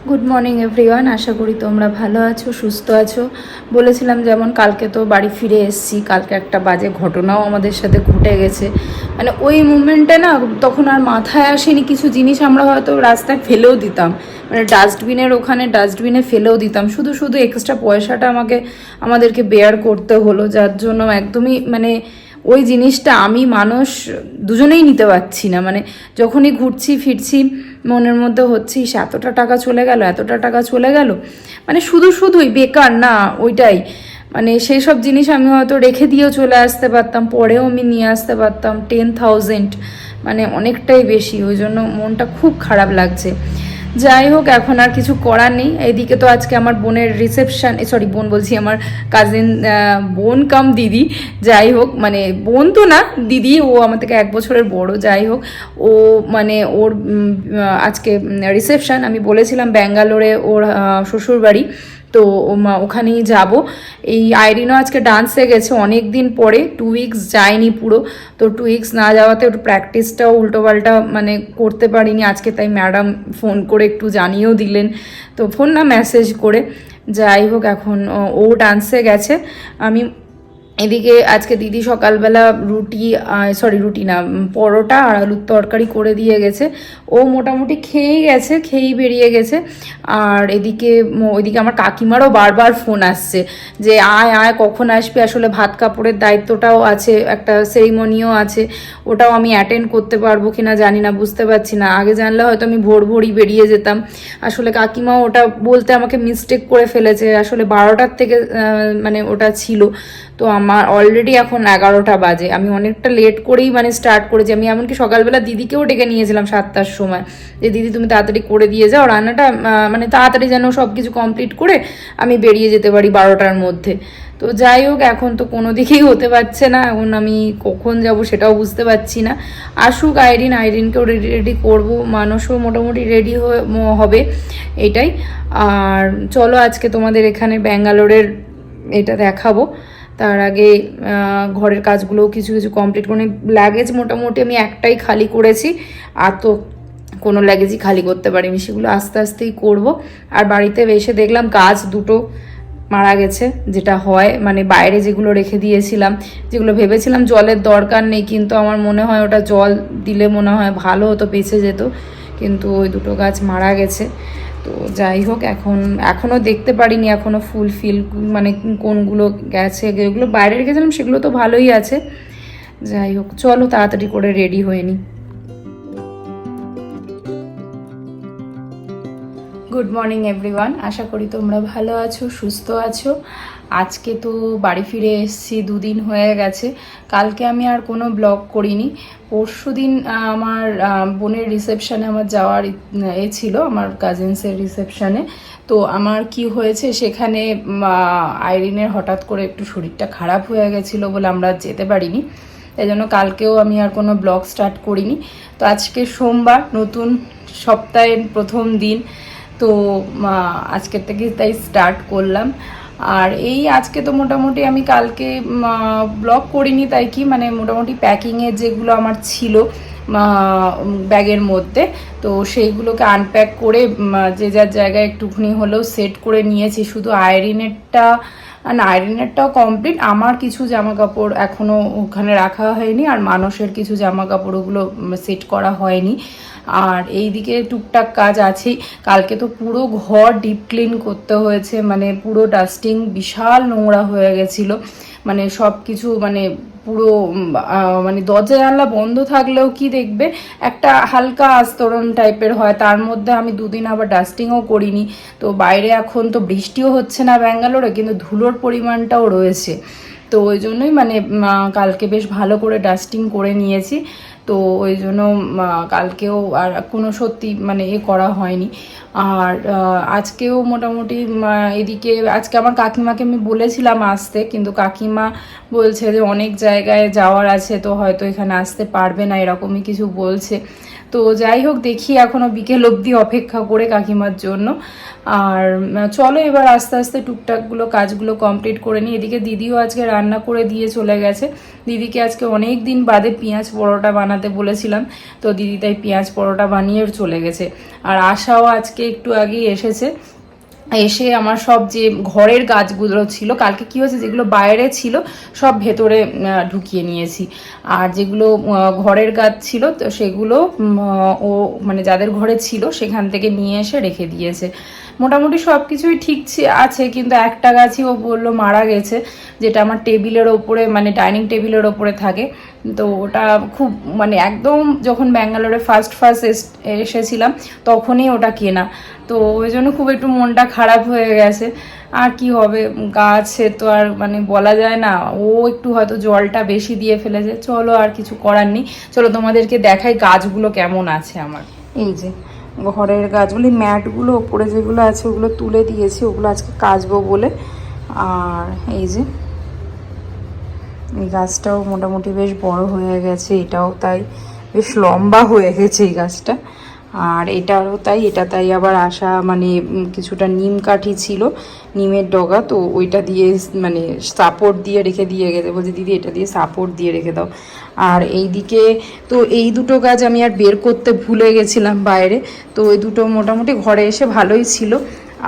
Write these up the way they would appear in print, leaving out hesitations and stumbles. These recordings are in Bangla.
গুড মর্নিং এভরিওয়ান, আশা করি তোমরা ভালো আছো, সুস্থ আছো। বলেছিলাম যেমন কালকে তো বাড়ি ফিরে এসেছি, কালকে একটা বাজে ঘটনাও আমাদের সাথে ঘটে গেছে। মানে ওই মুমেন্টে না তখন আর মাথায় আসেনি কিছু জিনিস আমরা হয়তো রাস্তায় ফেলেও দিতাম, মানে ডাস্টবিনে ফেলেও দিতাম, শুধু শুধু এক্সট্রা পয়সাটা আমাদেরকে বেয়ার করতে হলো, যার জন্য একদমই মানে ওই জিনিসটা আমি মানুষ দুজনেই নিতে পারছি না। মানে যখনই ঘুরছি ফিরছি মনের মধ্যে হচ্ছি এতটা টাকা চলে গেল, এতটা টাকা চলে গেল, মানে শুধুই বেকার না ওইটাই। মানে সেই সব জিনিস আমি হয়তো রেখে দিয়েও চলে আসতে পারতাম, পরেও আমি নিয়ে আসতে পারতাম 10,000, মানে অনেকটাই বেশি। ওই জন্য মনটা খুব খারাপ লাগছে। যাই হোক, এখন আর কিছু করার নেই। এদিকে তো আজকে আমার বোনের রিসেপশন, সরি বোন বলছি, আমার কাজিন বোন কাম দিদি, যাই হোক মানে বোন তো না, দিদি, ও আমার থেকে 1 বছরের বড়। যাই হোক, ও মানে ওর আজকে রিসেপশন, আমি বলেছিলাম ব্যাঙ্গালোরে ওর শ্বশুর বাড়ি, তো ওখানেই যাব। এই আইরিনও আজকে ডান্সে গেছে অনেক দিন পরে, 2 উইকস যায়নি পুরো, তো 2 উইকস না যাওয়াতে ওর প্র্যাকটিসটাও উল্টোপাল্টা মানে করতে পারিনি আজকে, তাই ম্যাডাম ফোন করে একটু জানিয়েও দিলেন, তো ফোন না মেসেজ করে। যাই হোক, এখন ও ডান্সে গেছে। আমি এদিকে আজকে দিদি সকালবেলা রুটি না, পরোটা আর আলুর তরকারি করে দিয়ে গেছে। ও মোটামুটি খেয়েই বেরিয়ে গেছে। আর ওইদিকে আমার কাকিমারও বারবার ফোন আসছে যে আয় আয়, কখন আসবে। আসলে ভাত কাপড়ের দায়িত্বটাও আছে, একটা সেরিমনিও আছে, ওটাও আমি অ্যাটেন্ড করতে পারবো কিনা জানি না, বুঝতে পারছি না। আগে জানলে হয়তো আমি ভোরই বেরিয়ে যেতাম। আসলে কাকিমা ওটা বলতে আমাকে মিস্টেক করে ফেলেছে, আসলে 12টার থেকে মানে ওটা ছিল। তো আমার অলরেডি এখন 11টা বাজে, আমি অনেকটা লেট করেই মানে স্টার্ট করেছি। আমি এমনকি সকালবেলা দিদিকেও ডেকে নিয়েছিলাম 7টার সময়, যে দিদি তুমি তাড়াতাড়ি করে দিয়ে যাও রান্নাটা, মানে তাড়াতাড়ি যেন সব কিছু কমপ্লিট করে আমি বেরিয়ে যেতে পারি 12টার মধ্যে। তো যাই হোক, এখন তো কোনো দিকেই হতে পারছে না, এখন আমি কখন যাব সেটাও বুঝতে পারছি না। আসুক আইরিনকেও রেডি করবো, মানুষও মোটামুটি রেডি হবে, এটাই। আর চলো আজকে তোমাদের এখানে ব্যাঙ্গালোরের এটা দেখাবো। তার আগে ঘরের কাজগুলোও কিছু কিছু কমপ্লিট করে, লাগেজ মোটামুটি আমি একটাই খালি করেছি, আর তো কোনো লাগেজই খালি করতে পারিনি, সেগুলো আস্তে আস্তেই করব। আর বাড়িতে এসে দেখলাম গাছ দুটো মারা গেছে, যেটা হয় মানে বাইরে যেগুলো রেখে দিয়েছিলাম, যেগুলো ভেবেছিলাম জলের দরকার নেই, কিন্তু আমার মনে হয় ওটা জল দিলে মনে হয় ভালো হতো, বেঁচে যেত, কিন্তু ওই দুটো গাছ মারা গেছে। তো যাই হোক, এখনও দেখতে পারিনি, এখনও ফুল মানে কোনগুলো গেছে, যেগুলো বাইরে রেখেছিলাম সেগুলো তো ভালোই আছে। যাই হোক, চলো তাড়াতাড়ি করে রেডি হয়ে নিই। গুড মর্নিং এভরিওয়ান, আশা করি তোমরা ভালো আছো, সুস্থ আছো। আজকে তো বাড়ি ফিরে এসেছি, 2 দিন হয়ে গেছে। কালকে আমি আর কোনো ব্লগ করিনি। পরশু দিন আমার বোনের রিসেপশানে আমার যাওয়ার ছিল, আমার কাজিনসের রিসেপশানে। তো আমার কি হয়েছে, সেখানে আইরিনের হঠাৎ করে একটু শরীরটা খারাপ হয়ে গেছিলো বলে আমরা যেতে পারিনি, তাই জন্য কালকেও আমি আর কোনো ব্লগ স্টার্ট করিনি। তো আজকে সোমবার, নতুন সপ্তাহের প্রথম দিন, তো আজকের থেকে তাই স্টার্ট করলাম। আর এই আজকে তো মোটামুটি আমি কালকে ব্লগ করিনি, তাই কি মানে মোটামুটি প্যাকিংয়ের যেগুলো আমার ছিল ব্যাগের মধ্যে, তো সেইগুলোকে আনপ্যাক করে যে যার জায়গায় একটুখানি হলেও সেট করে নিয়েছি। শুধু আয়রনেরটাও কমপ্লিট, আমার কিছু জামা কাপড় এখনও ওখানে রাখা হয়নি, আর মানুষের কিছু জামা কাপড় ওগুলো সেট করা হয়নি। আর এই দিকে টুকটাক কাজ আছেই। কালকে তো পুরো ঘর ডিপ ক্লিন করতে হয়েছে, মানে পুরো ডাস্টিং, বিশাল নোংরা হয়ে গেছিলো, মানে সব কিছু মানে পুরো মানে দরজা জানলা বন্ধ থাকলেও কি দেখবে একটা হালকা আস্তরণ টাইপের হয়, তার মধ্যে আমি 2 দিন আবার ডাস্টিংও করিনি। তো বাইরে এখন তো বৃষ্টিও হচ্ছে না ব্যাঙ্গালোরে, কিন্তু ধুলোর পরিমাণটাও রয়েছে, তো ওই জন্যই মানে কালকে বেশ ভালো করে ডাস্টিং করে নিয়েছি। তো ওই জন্য কালকেও আর কোনো সত্যি মানে করা হয়নি। আর আজকেও মোটামুটি এদিকে আজকে আমার কাকিমাকে আমি বলেছিলাম আসতে, কিন্তু কাকিমা বলছে যে অনেক জায়গায় যাওয়ার আছে, তো হয়তো এখানে আসতে পারবে না, এরকমই কিছু বলছে। তো যাই হোক, দেখি এখনও বিকেল অবধি অপেক্ষা করে কাকিমার জন্য। আর চলো এবার আস্তে আস্তে টুকটাকগুলো কাজগুলো কমপ্লিট করে নিই। এদিকে দিদিও আজকে রান্না করে দিয়ে চলে গেছে। দিদিকে আজকে অনেক দিন বাদে পেঁয়াজ পরোটা বানাতে বলেছিলাম, তো দিদি তাই পেঁয়াজ পরোটা বানিয়ে চলে গেছে। আর আশাও আজকে একটু আগেই এসেছে, এসে আমার সব যে ঘরের গাছগুলো ছিল, কালকে কি হয়েছে, যেগুলো বাইরে ছিল সব ভেতরে ঢুকিয়ে নিয়েছি। আর যেগুলো ঘরের গাছ ছিল তো সেগুলো ও মানে যাদের ঘরে ছিল সেখান থেকে নিয়ে এসে রেখে দিয়েছে। মোটামুটি সব কিছুই ঠিক আছে, কিন্তু একটা গাছই ও বললো মারা গেছে, যেটা আমার টেবিলের ওপরে মানে ডাইনিং টেবিলের ওপরে থাকে। তো ওটা খুব মানে একদম যখন ব্যাঙ্গালোরে ফার্স্ট এসেছিলাম তখনই ওটা কেনা, তো ওই জন্য খুব একটু মনটা খারাপ হয়ে গেছে। আর কি হবে, গাছে তো আর মানে বলা যায় না, ও একটু হয়তো জলটা বেশি দিয়ে ফেলেছে। চলো আর কিছু করার নেই, চলো তোমাদেরকে দেখাই গাছগুলো কেমন আছে আমার। এই যে ঘরের গাছগুলি, ম্যাটগুলো ওপরে যেগুলো আছে ওগুলো তুলে দিয়েছি, ওগুলো আজকে কাচবো বলে। আর এই যে এই গাছটাও মোটামুটি বেশ বড় হয়ে গেছে, এটাও তাই বেশ লম্বা হয়ে গেছে এই গাছটা। আর এটারও তাই, এটা তাই আবার আসা মানে কিছুটা নিম কাঠি ছিল, নিমের ডগা, তো ওইটা দিয়ে মানে সাপোর্ট দিয়ে রেখে দিয়ে গেছে, বলছি দিদি এটা দিয়ে সাপোর্ট দিয়ে রেখে দাও। আর এইদিকে তো এই দুটো গাছ আমি আর বের করতে ভুলে গেছিলাম বাইরে, তো ওই দুটো মোটামুটি ঘরে এসে ভালোই ছিল।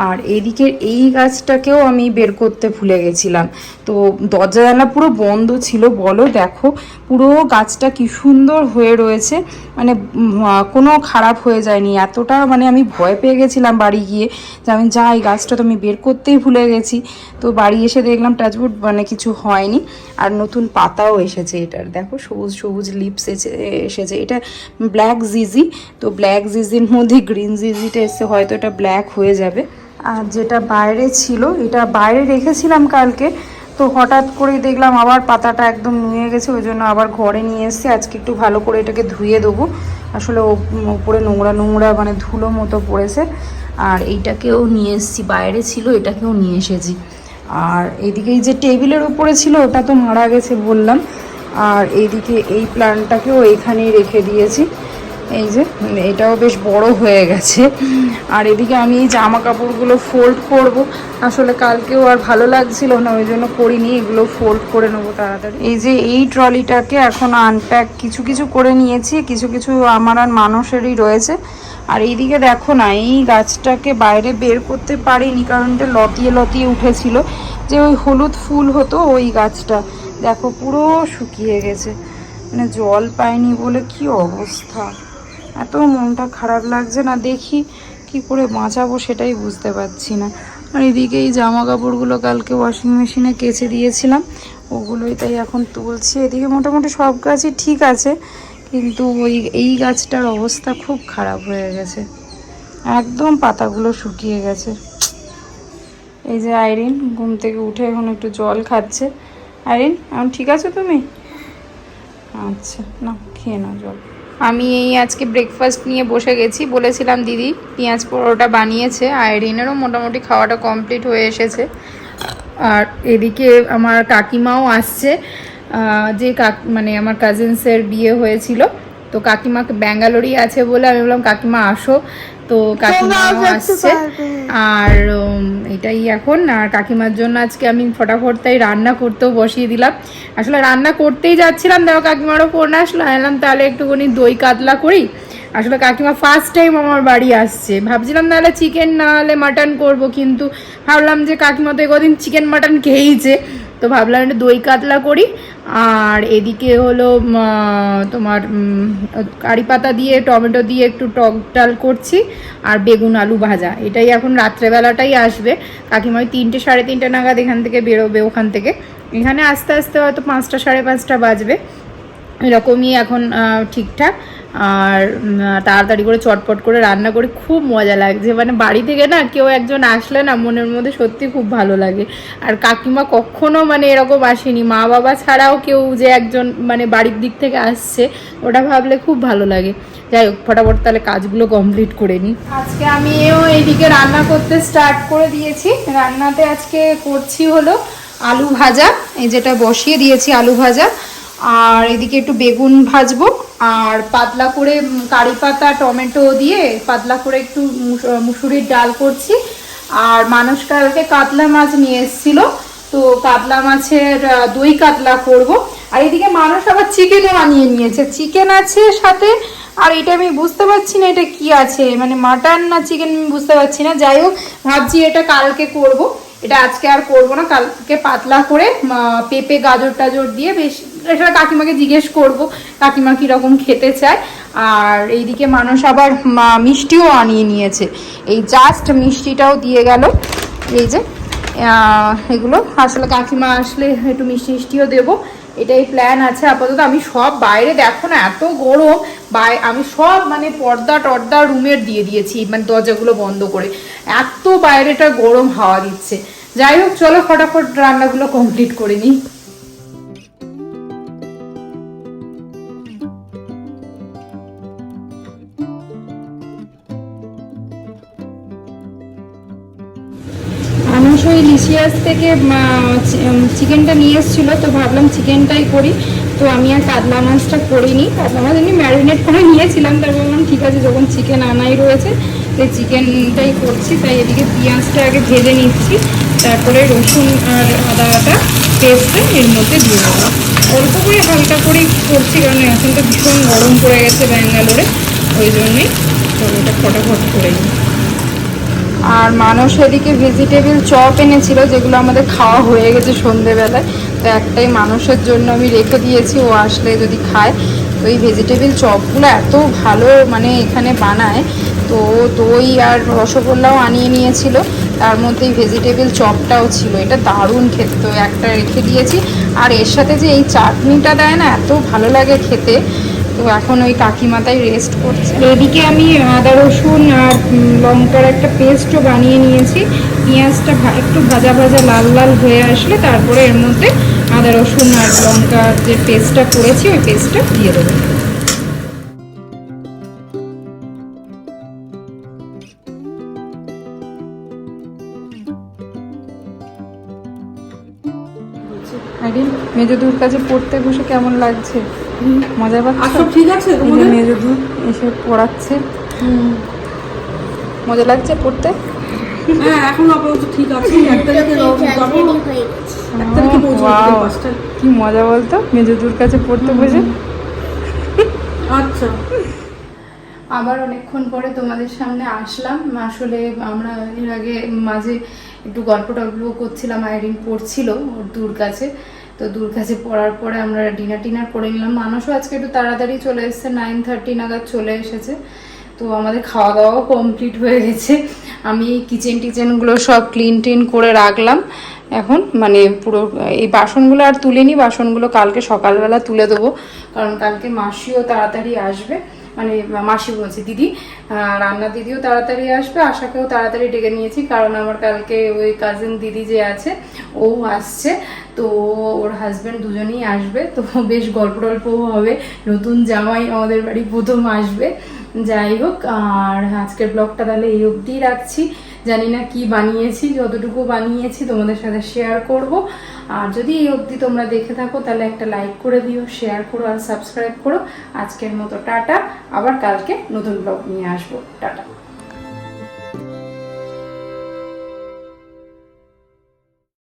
আর এইদিকে এই গাছটাকেও আমি বের করতে ভুলে গেছিলাম, তো দরজা জানলা পুরো বন্ধ ছিল। বলো দেখো পুরো গাছটা কি সুন্দর হয়ে রয়েছে, মানে কোনো খারাপ হয়ে যায়নি। এতটা মানে আমি ভয় পেয়ে গেছিলাম বাড়ি গিয়ে যে আমি যাই, গাছটা তো আমি বের করতেই ভুলে গেছি। তো বাড়ি এসে দেখলাম টাচউড মানে কিছু হয়নি। আর নতুন পাতাও এসেছে এটার, দেখো সবুজ সবুজ লিপস এসেছে। এটা ব্ল্যাক জিজি, তো ব্ল্যাক জিজির মধ্যে গ্রিন জিজিটা এসে হয়তো এটা ব্ল্যাক হয়ে যাবে। আর যেটা বাইরে ছিল এটা বাইরে রেখেছিলাম কালকে, তো হঠাৎ করেই দেখলাম আবার পাতাটা একদম নুয়ে গেছে, ওই জন্য আবার ঘরে নিয়ে এসেছি। আজকে একটু ভালো করে এটাকে ধুয়ে দেবো, আসলে ওপরে নোংরা নোংরা মানে ধুলো মতো পড়েছে। আর এইটাকেও নিয়ে এসেছি, বাইরে ছিল এটাকেও নিয়ে এসেছি। আর এইদিকে এই যে টেবিলের উপরে ছিল ওটা তো মারা গেছে বললাম। আর এইদিকে এই প্ল্যান্টটাকেও এইখানেই রেখে দিয়েছি, এই যে এটাও বেশ বড় হয়ে গেছে। আর এদিকে আমি এই জামা কাপড়গুলো ফোল্ড করব, আসলে কালকেও আর ভালো লাগছিল না ওই জন্য করিনি, এগুলো ফোল্ড করে নেবো তাড়াতাড়ি। এই যে এই ট্রলিটাকে এখন আনপ্যাক কিছু কিছু করে নিয়েছি, কিছু কিছু আমার আর মানুষেরই রয়েছে। আর এইদিকে দেখো না, এই গাছটাকে বাইরে বের করতে পারিনি কারণ এটা লতিয়ে লতিয়ে উঠেছিল, যে ওই হলুদ ফুল হতো ওই গাছটা, দেখো পুরো শুকিয়ে গেছে, মানে জল পায়নি বলে কি অবস্থা। এত মনটা খারাপ লাগছে না, দেখি কি করে বাঁচাবো সেটাই বুঝতে পারছি না। আর এদিকে এই জামা কাপড়গুলো কালকে ওয়াশিং মেশিনে কেচে দিয়েছিলাম, ওগুলোই তাই এখন তুলছি। এদিকে মোটামুটি সব গাছই ঠিক আছে, কিন্তু এই গাছটার অবস্থা খুব খারাপ হয়ে গেছে, একদম পাতাগুলো শুকিয়ে গেছে। এই যে আইরিন ঘুম থেকে উঠে এখন একটু জল খাচ্ছে। আইরিন এখন ঠিক আছে তুমি? আচ্ছা না, খেয়ে নাও জল। আমি এই আজকে ব্রেকফাস্ট নিয়ে বসে গেছি, বলেছিলাম দিদি পেঁয়াজ পরোটা বানিয়েছে, আইরিনেরও মোটামুটি খাওয়াটা কমপ্লিট হয়ে এসেছে। আর এদিকে আমার কাকিমাও আসছে, যে মানে আমার কাজিনসের বিয়ে হয়েছিল, তো কাকিমা ব্যাঙ্গালোরই আছে বলে আমি বললাম কাকিমা আসো, তো কাকিমাও আসছে। আর এটাই এখন। আর কাকিমার জন্য আজকে আমি ফটাফট তাই রান্না করতেও বসিয়ে দিলাম। আসলে রান্না করতেই যাচ্ছিলাম, দেখো কাকিমারও ফোন আসলো, এলাম তাহলে একটুখানি দই কাতলা করি। আসলে কাকিমা ফার্স্ট টাইম আমার বাড়ি আসছে, ভাবছিলাম নাহলে চিকেন না হলে মাটন করবো, কিন্তু ভাবলাম যে কাকিমা তো একদিন চিকেন মাটন খেয়েইছে, তো ভাবলাম একটু দই কাতলা করি। আর এদিকে হলো তোমার কারি পাতা দিয়ে টমেটো দিয়ে একটু টক ডাল করছি, আর বেগুন আলু ভাজা। এটাই এখন রাত্রেবেলাটাই আসবে, কাকিমা ওই 3টে সাড়ে 3টে নাগাদ এখান থেকে বেরোবে, ওখান থেকে এখানে আস্তে আস্তে হয়তো 5টা সাড়ে 5টা বাজবে, এরকমই এখন ঠিকঠাক। আর তাড়াতাড়ি করে চটপট করে রান্না করি, খুব মজা লাগছে, মানে বাড়ি থেকে না কেউ একজন আসলে না মনের মধ্যে সত্যি খুব ভালো লাগে। আর কাকিমা কখনো মানে এরকম আসেনি, মা বাবা ছাড়াও কেউ যে একজন মানে বাড়ির দিক থেকে আসছে ওটা ভাবলে খুব ভালো লাগে। যাই হোক ফটাফট তাহলে কাজগুলো কমপ্লিট করে নিই। আজকে আমিও এইদিকে রান্না করতে স্টার্ট করে দিয়েছি। রান্নাতে আজকে করছি হলো আলু ভাজা, এই যেটা বসিয়ে দিয়েছি আলু ভাজা। আর এদিকে একটু বেগুন ভাজবো, আর পাতলা করে কারি পাতা টমেটো দিয়ে পাতলা করে একটু মুসুরির ডাল করছি। আর মানুষ কালকে কাতলা মাছ নিয়ে এসেছিল, তো কাতলা মাছের দই কাতলা করব। আর এদিকে মানুষ আবার চিকেনও আনিয়ে নিয়েছে, চিকেন আছে সাথে। আর এটা আমি বুঝতে পারছি না এটা কি আছে, মানে মাটন না চিকেন আমি বুঝতে পারছি না। যাই হোক, ভাবছি এটা কালকে করব, এটা আজকে আর করব না। কালকে পাতলা করে পেঁপে গাজর টাজর দিয়ে বেশ, এটা কাকিমাকে জিজ্ঞেস করব কাকিমা কীরকম খেতে চায়। আর এইদিকে মানুষ আবার মিষ্টিও আনিয়ে নিয়েছে, এই জাস্ট মিষ্টিটাও দিয়ে গেল। এই যে এগুলো আসলে কাকিমা আসলে একটু মিষ্টি মিষ্টিও দেবো, এটাই প্ল্যান আছে আপাতত। আমি সব বাইরে দেখো না এত গরম, আমি সব মানে পর্দা টর্দা রুমের দিয়ে দিয়েছি, মানে দরজাগুলো বন্ধ করে, এত বাইরেটা গরম হাওয়া দিচ্ছে। যাই হোক, চলো ফটাফট রান্নাগুলো কমপ্লিট করে নিই। মানুষ ওই লিশিয়াস থেকে চিকেনটা নিয়ে এসেছিলো, তো ভাবলাম চিকেনটাই করি। তো আমি আর কাতলা মাছটা করিনি, কাতলা মাছ এমনি ম্যারিনেট করে নিয়েছিলাম। তারপর বললাম ঠিক আছে, যখন চিকেন আনাই রয়েছে তো চিকেনটাই করছি। তাই এদিকে পেঁয়াজটা আগে ভেজে নিচ্ছি, তারপরে রসুন আর আদাটা পেস্টটা এর মধ্যে দিয়ে দেবো। অল্প করে হালকা করেই করছি, কারণ এখন তো ভীষণ গরম পড়ে গেছে ব্যাঙ্গালোরে, ওই জন্যই। তো ওটা ফটাফট করে নিই। আর মানুষ এদিকে ভেজিটেবিল চপ এনেছিল, যেগুলো আমাদের খাওয়া হয়ে গেছে সন্ধেবেলায়। তো একটাই মানুষের জন্য আমি রেখে দিয়েছি, ও আসলে যদি খায়। তো এই ভেজিটেবিল চপগুলো এত ভালো মানে এখানে বানায়। তো দই আর রসগোল্লাও আনিয়ে নিয়েছিল, তার মধ্যে এই ভেজিটেবিল চপটাও ছিল, এটা দারুণ খেতে। তো একটা রেখে দিয়েছি। আর এর সাথে যে এই চাটনিটা দেয় না, এত ভালো লাগে খেতে। তো এখন ওই কাকিমাতাই রেস্ট করছে। এদিকে আমি আদা রসুন আর লঙ্কার একটা পেস্টও বানিয়ে নিয়েছি। পেঁয়াজটা একটু ভাজা ভাজা লাল লাল হয়ে আসলে তারপরে এর মধ্যে আদা রসুন আর লঙ্কার যে পেস্টটা করেছি ওই পেস্টটা দিয়ে দেবো। মেজদুর কাছে পড়তে বসে কেমন লাগছে? মজা পাচ্ছ? ঠিক আছে, মেজদুর এসে পড়াচ্ছে, মজা লাগছে পড়তে? হ্যাঁ, এখন আপাতত ঠিক আছে। কি মজা বলতো মেজদুর কাছে পড়তে বসে। আচ্ছা, আবার অনেকক্ষণ পরে তোমাদের সামনে আসলাম। আসলে আমরা এর আগে মাঝে একটু গল্প টল্প করছিলাম, আইরিন পড়ছিল ওর দূর কাছে। তো দূর কাছে পড়ার পরে আমরা ডিনার করে নিলাম। মানুষও আজকে একটু তাড়াতাড়ি চলে এসেছে, 9:30 নাগাদ চলে এসেছে। তো আমাদের খাওয়া দাওয়াও কমপ্লিট হয়ে গেছে। আমি কিচেনগুলো সব ক্লিন করে রাখলাম এখন, মানে পুরো এই বাসনগুলো আর তুলিনি, বাসনগুলো কালকে সকালবেলা তুলে দেবো, কারণ কালকে মাসিও তাড়াতাড়ি আসবে। মানে মাসি বলছি, দিদি, রান্না দিদিও তাড়াতাড়ি আসবে, আশাকেও তাড়াতাড়ি ডেকে নিয়েছি, কারণ আমার কালকে ওই কাজিন দিদি যে আছে ও আসছে। তো ওর হাজব্যান্ড দুজনেই আসবে, তো বেশ গল্প টল্পও হবে। নতুন জামাই আমাদের বাড়ি প্রথম আসবে। যাই হোক, আর আজকের ব্লগটা তাহলে এই অবধি রাখছি। জানি না কি বানিয়েছি, যতটুকু বানিয়েছি তোমাদের সাথে শেয়ার করব। আর যদি এই অবধি তোমরা দেখে থাকো তাহলে একটা লাইক করে দিও, শেয়ার করো আর সাবস্ক্রাইব করো। আজকের মতো টাটা, আবার কালকে নতুন ব্লগ নিয়ে আসবো। টাটা।